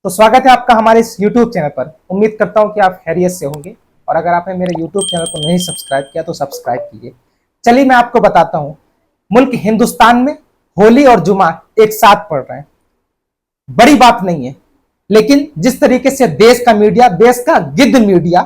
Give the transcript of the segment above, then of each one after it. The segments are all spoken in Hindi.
तो स्वागत है आपका हमारे इस YouTube चैनल पर। उम्मीद करता हूं कि आप खैरियत से होंगे और अगर आपने मेरे YouTube चैनल को नहीं सब्सक्राइब किया तो सब्सक्राइब कीजिए। चलिए मैं आपको बताता हूं, मुल्क हिंदुस्तान में होली और जुमा एक साथ पड़ रहे हैं। बड़ी बात नहीं है, लेकिन जिस तरीके से देश का मीडिया, देश का गिद्ध मीडिया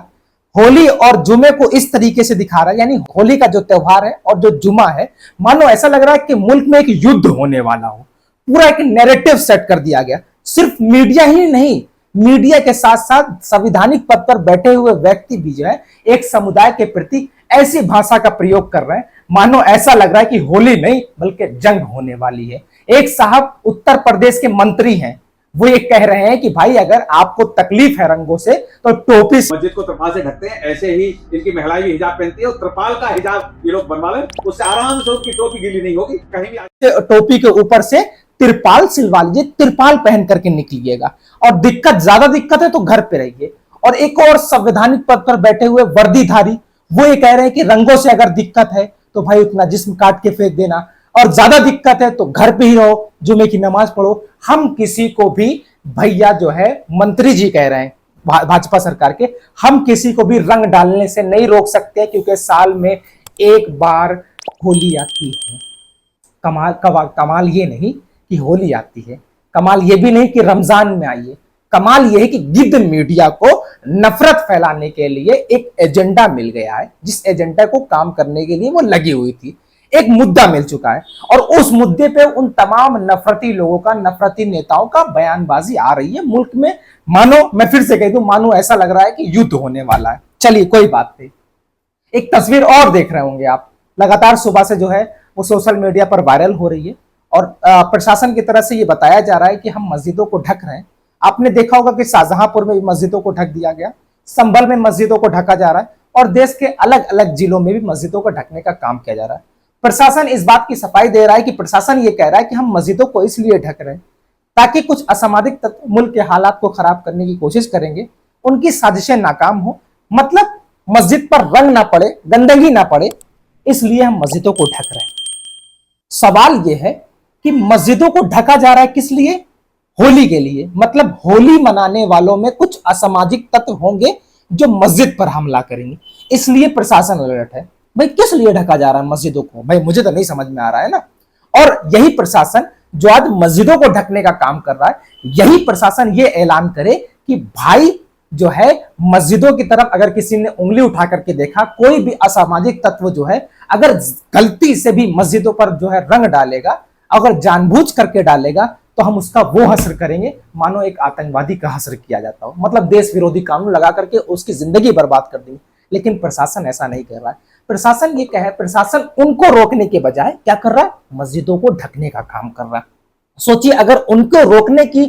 होली और जुमे को इस तरीके से दिखा रहा है, यानी होली का जो त्योहार है और जो जुमा है, मानो ऐसा लग रहा है कि मुल्क में एक युद्ध होने वाला हो। पूरा एक नैरेटिव सेट कर दिया गया। सिर्फ मीडिया ही नहीं, मीडिया के साथ साथ संवैधानिक पद पर बैठे हुए व्यक्ति भी जो है एक समुदाय के प्रति ऐसी भाषा का प्रयोग कर रहे हैं, मानो ऐसा लग रहा है कि होली नहीं बल्कि जंग होने वाली है। एक साहब उत्तर प्रदेश के मंत्री हैं, वो ये कह रहे हैं कि भाई अगर आपको तकलीफ है रंगों से तो टोपी मस्जिद को त्रिपाल से ढकते हैं, ऐसे ही इनकी महिलाएं भी हिजाब पहनती है और त्रिपाल का हिजाब ये लोग बनवा लें, उससे आराम से उनकी टोपी गीली नहीं होगी। कहीं भी टोपी के ऊपर से तिरपाल सिलवा लीजिए, तिरपाल पहन करके निकलिएगा। और ज्यादा दिक्कत है तो घर पे रहिए। और एक और संवैधानिक पद पर बैठे हुए वर्दीधारी वो ये कह रहे हैं कि रंगों से अगर दिक्कत है तो भाई उतना जिस्म काट के फेंक देना, और ज्यादा दिक्कत है तो घर पे ही रहो, जुमे की नमाज पढ़ो। हम किसी को भी, भैया जो है मंत्री जी कह रहे हैं भाजपा सरकार के, हम किसी को भी रंग डालने से नहीं रोक सकते, क्योंकि साल में एक बार होली आती है। कमाल ये नहीं कि होली आती है, कमाल ये भी नहीं कि रमजान में आई है, कमाल ये है कि गिद्ध मीडिया को नफरत फैलाने के लिए एक एजेंडा मिल गया है, जिस एजेंडा को काम करने के लिए वो लगी हुई थी। एक मुद्दा मिल चुका है और उस मुद्दे पे उन तमाम नफरती लोगों का, नफरती नेताओं का बयानबाजी आ रही है मुल्क में। मानो, मैं फिर से कह दूं, मानो ऐसा लग रहा है कि युद्ध होने वाला है। चलिए कोई बात नहीं। एक तस्वीर और देख रहे होंगे आप, लगातार सुबह से जो है वो सोशल मीडिया पर वायरल हो रही है और प्रशासन की तरफ से ये बताया जा रहा है कि हम मस्जिदों को ढक रहे हैं। आपने देखा होगा कि शाहजहांपुर में भी मस्जिदों को ढक दिया गया, संभल में मस्जिदों को ढका जा रहा है और देश के अलग अलग जिलों में भी मस्जिदों को ढकने का काम किया जा रहा है। प्रशासन इस बात की सफाई दे रहा है कि प्रशासन ये कह रहा है कि हम मस्जिदों को इसलिए ढक रहे हैं ताकि कुछ असामाजिक तत्व मुल्क के हालात को खराब करने की कोशिश करेंगे, उनकी साजिशें नाकाम हो। मतलब मस्जिद पर रंग ना पड़े, गंदगी ना पड़े, इसलिए हम मस्जिदों को ढक रहे हैं। सवाल यह है कि मस्जिदों को ढका जा रहा है किस लिए? होली के लिए। मतलब होली मनाने वालों में कुछ असामाजिक तत्व होंगे जो मस्जिद पर हमला करेंगे, इसलिए प्रशासन अलर्ट है। भाई किस लिए ढका जा रहा है मस्जिदों को? भाई मुझे तो नहीं समझ में आ रहा है ना। और यही प्रशासन जो आज मस्जिदों को ढकने का काम कर रहा है, यही प्रशासन ये ऐलान करे कि भाई जो है मस्जिदों की तरफ अगर किसी ने उंगली उठा करके देखा, कोई भी असामाजिक तत्व जो है अगर गलती से भी मस्जिदों पर जो है रंग डालेगा, अगर जानबूझ करके डालेगा, तो हम उसका वो हश्र करेंगे मानो एक आतंकवादी का हश्र किया जाता हो। मतलब देश विरोधी कानून लगा करके उसकी जिंदगी बर्बाद कर देंगे। लेकिन प्रशासन ऐसा नहीं कर रहा है। प्रशासन ये कहे, प्रशासन उनको रोकने के बजाय क्या कर रहा है? मस्जिदों को ढकने का काम कर रहा है। सोचिए अगर उनको रोकने की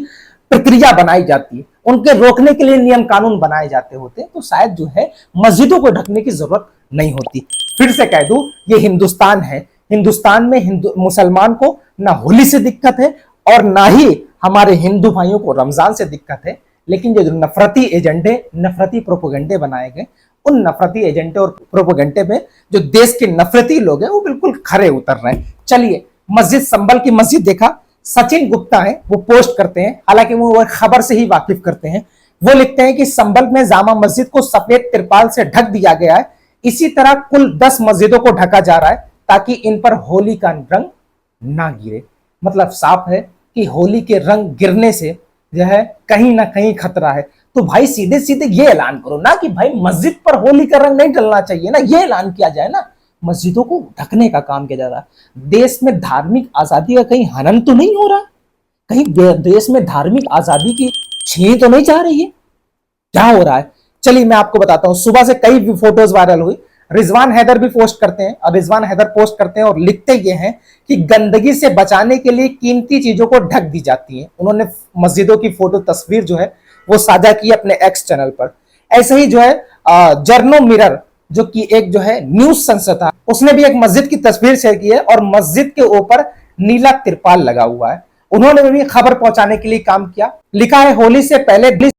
प्रक्रिया बनाई जाती, उनके रोकने के लिए नियम कानून बनाए जाते होते, तो शायद जो है मस्जिदों को ढकने की जरूरत नहीं होती। फिर से कह दूं, ये हिंदुस्तान है। हिंदुस्तान में मुसलमान को ना होली से दिक्कत है और ना ही हमारे हिंदू भाइयों को रमजान से दिक्कत है। लेकिन जो नफरती एजेंडे, नफरती प्रोपोगंडे बनाए गए, उन नफरती एजेंडे और प्रोपोगंडे में जो देश के नफरती लोग हैं वो बिल्कुल खरे उतर रहे हैं। चलिए, मस्जिद, संभल की मस्जिद देखा, सचिन गुप्ता है, वो पोस्ट करते हैं, हालांकि वो खबर से ही वाकिफ करते हैं। वो लिखते हैं कि संभल में जामा मस्जिद को सफेद तिरपाल से ढक दिया गया है। इसी तरह कुल 10 मस्जिदों को ढका जा रहा है ताकि इन पर होली का रंग ना गिरे। मतलब साफ है कि होली के रंग गिरने से जो है कहीं ना कहीं खतरा है। तो भाई सीधे सीधे ये ऐलान करो ना कि भाई मस्जिद पर होली का रंग नहीं डलना चाहिए ना, ये ऐलान किया जाए ना। मस्जिदों को ढकने का काम किया जा रहा है। देश में धार्मिक आजादी का कहीं हनन तो नहीं हो रहा? कहीं देश में धार्मिक आजादी की छीन तो नहीं जा रही है? क्या हो रहा है? चलिए मैं आपको बताता हूं। सुबह से कई फोटोज वायरल हुई। रिजवान हैदर भी पोस्ट करते हैं और रिजवान हैदर पोस्ट करते हैं और लिखते ये हैं कि गंदगी से बचाने के लिए कीमती चीजों को ढक दी जाती है। उन्होंने मस्जिदों की फोटो तस्वीर जो है वो साझा की अपने एक्स चैनल पर। ऐसे ही जो है जर्नो मिरर, जो कि एक जो है न्यूज संस्था, उसने भी एक मस्जिद की तस्वीर शेयर की है और मस्जिद के ऊपर नीला तिरपाल लगा हुआ है। उन्होंने भी खबर पहुंचाने के लिए काम किया। लिखा है, होली से पहले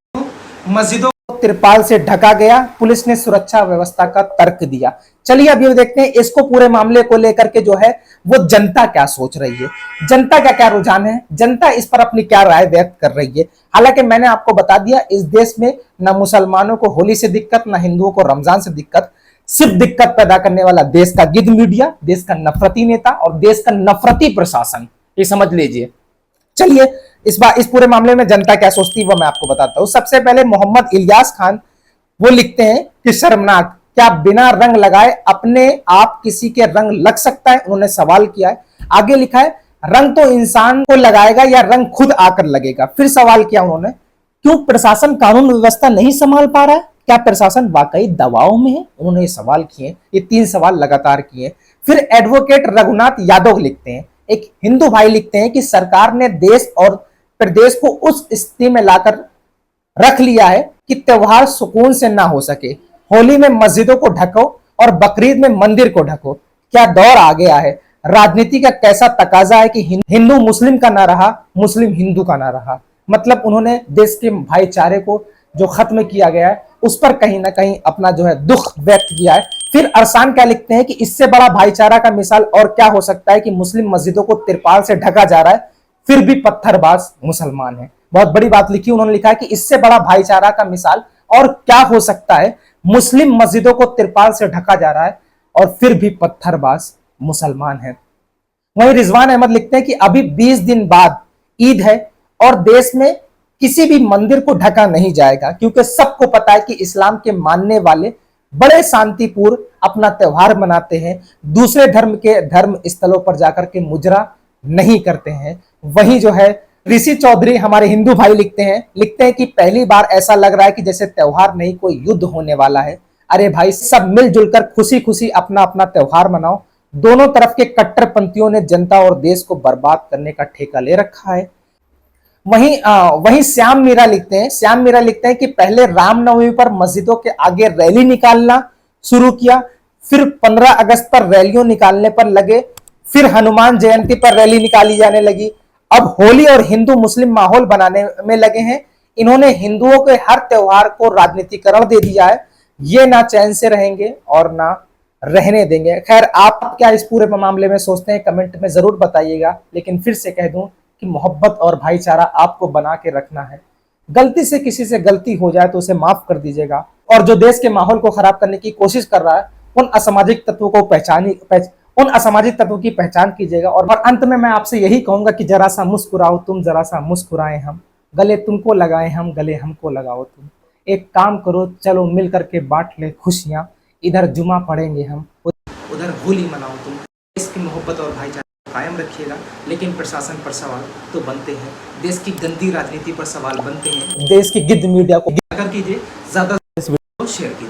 मस्जिदों तिरपाल से ढका गया, पुलिस ने सुरक्षा व्यवस्था का तर्क दिया। चलिए अब ये देखते हैं इसको पूरे मामले को लेकर के जो है वो जनता क्या सोच रही है, जनता का क्या रुझान है, जनता इस पर अपनी क्या राय व्यक्त कर रही है। हालांकि मैंने आपको बता दिया इस देश में न मुसलमानों को होली से दिक्कत, न हिंदुओं को रमजान से दिक्कत, सिर्फ दिक्कत पैदा करने वाला देश का गिद्ध मीडिया, देश का नफरती नेता और देश का नफरती प्रशासन, ये समझ लीजिए। चलिए इस पूरे मामले में जनता क्या सोचती है वो मैं आपको बताता हूं। सबसे पहले मोहम्मद इलियास खान वो लिखते हैं कि शर्मनाक, क्या बिना रंग लगाए अपने आप किसी के रंग लग सकता है, उन्होंने सवाल किया है। आगे लिखा है रंग तो इंसान को लगाएगा या रंग खुद आकर लगेगा। फिर सवाल किया उन्होंने, क्यों प्रशासन कानून व्यवस्था नहीं संभाल पा रहा है, क्या प्रशासन वाकई दबाव में है, उन्होंने ये सवाल किए। ये 3 सवाल लगातार किए। फिर एडवोकेट रघुनाथ यादव लिखते हैं, एक हिंदू भाई लिखते हैं कि सरकार ने देश और प्रदेश को उस स्थिति में लाकर रख लिया है कि त्योहार सुकून से ना हो सके। होली में मस्जिदों को ढको और बकरीद में मंदिर को ढको। क्या दौर आ गया है, राजनीति का कैसा तकाजा है कि हिंदू मुस्लिम का ना रहा, मुस्लिम हिंदू का ना रहा। मतलब उन्होंने देश के भाईचारे को जो खत्म किया गया है उस पर कहीं ना कहीं अपना जो है दुख व्यक्त किया है। फिर अरसान क्या लिखते हैं कि इससे बड़ा भाईचारा का मिसाल और क्या हो सकता है कि मुस्लिम मस्जिदों को तिरपाल से ढका जा रहा है फिर भी पत्थरबाज मुसलमान है। बहुत बड़ी बात लिखी उन्होंने, लिखा है कि इससे बड़ा भाईचारा का मिसाल और क्या हो सकता है, मुस्लिम मस्जिदों को तिरपाल से ढका जा रहा है और फिर भी पत्थरबाज मुसलमान है। वहीं रिजवान अहमद लिखते हैं कि अभी 20 दिन बाद ईद है और देश में किसी भी मंदिर को ढका नहीं जाएगा क्योंकि सबको पता है कि इस्लाम के मानने वाले बड़े शांतिपूर्ण अपना त्योहार मनाते हैं, दूसरे धर्म के धर्म स्थलों पर जाकर के मुजरा नहीं करते हैं। वहीं जो है ऋषि चौधरी हमारे हिंदू भाई लिखते हैं कि पहली बार ऐसा लग रहा है कि जैसे त्योहार नहीं कोई युद्ध होने वाला है। अरे भाई सब मिलजुल कर खुशी खुशी अपना अपना त्योहार मनाओ। दोनों तरफ के कट्टरपंथियों ने जनता और देश को बर्बाद करने का ठेका ले रखा है। वहीं श्याम मीरा लिखते हैं कि पहले रामनवमी पर मस्जिदों के आगे रैली निकालना शुरू किया, फिर 15 अगस्त पर रैलियों निकालने पर लगे, फिर हनुमान जयंती पर रैली निकाली जाने लगी, अब होली और हिंदू मुस्लिम माहौल बनाने में लगे हैं। इन्होंने हिंदुओं के हर त्योहार को राजनीतिकरण दे दिया है। ये ना चैन से रहेंगे और ना रहने देंगे। खैर आप क्या इस पूरे मामले में सोचते हैं कमेंट में जरूर बताइएगा। लेकिन फिर से कह दूं कि मोहब्बत और भाईचारा आपको बना के रखना है। गलती से किसी से गलती हो जाए तो उसे माफ कर दीजिएगा और जो देश के माहौल को खराब करने की कोशिश कर रहा है उन असामाजिक तत्वों की पहचान कीजिएगा। और अंत में मैं आपसे यही कहूंगा कि जरा सा मुस्कुराओ तुम, जरा सा मुस्कुराएं हम, गले तुमको लगाए हम, गले हमको लगाओ तुम। एक काम करो चलो मिल करके बांट ले खुशियां, इधर जुमा पढ़ेंगे हम, उधर होली मनाओ तुम। इसकी मोहब्बत और भाईचारा कायम रखिएगा। लेकिन प्रशासन पर सवाल तो बनते हैं, देश की गंदी राजनीति पर सवाल बनते हैं, देश की गिद्ध मीडिया को कीजिए, ज्यादा शेयर कीजिए।